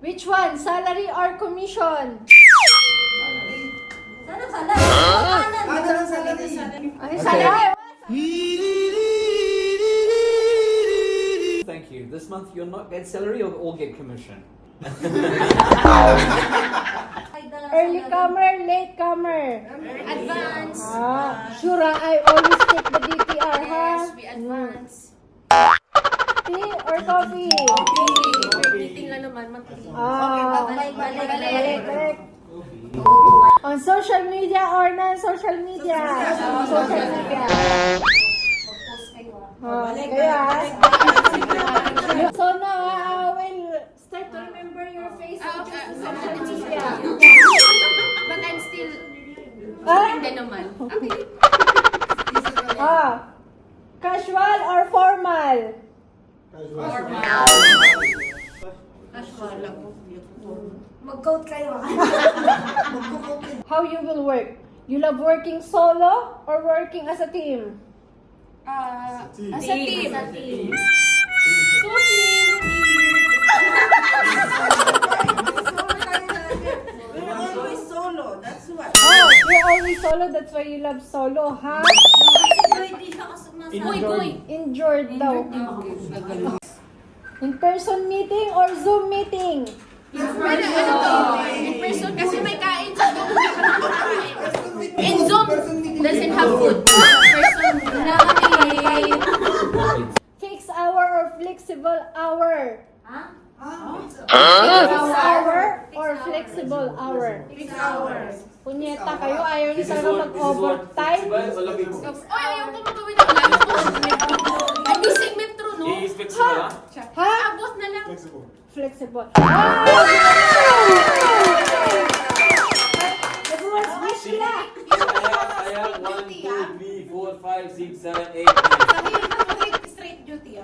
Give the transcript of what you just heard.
Which one? Salary or commission? Sana salary. Ay, salary. Thank you. This month you'll not get salary, you'll all get commission. Early comer, late comer. Advance. Sure, I always take the DTR, ha? Yes, we advance. Tea or coffee? Meeting lang naman. Balik. On social media or non-social media? Social media. Kaya. So now, we'll start to remember your face on social media. But I'm still Ah? hindi naman. Okay. Casual or formal? Casual lang. Mag-coat kayo. How you will work? You love working solo or working as a team? As a team. So, we're always solo. That's what. Oh, you're always solo, that's why you love solo, ha? Goy. Injured daw. In-person meeting or Zoom meeting? In person kasi may kain sa Zoom. In Zoom doesn't have food. Person na kami. Fixed hour or flexible hour? Fixed Fixed hour or flexible hour? hours. Punyeta kayo, ayaw niyo talaga mag-overtime? Oy, ayaw ko magawin ng live ko. I'm using Metro, no? Is flexible, Ha? Abot na lang. Flexible. Nag-work wish sila. I have 1, 2, 3, 4, 5, 6, 7, 8, 9. Straight duty,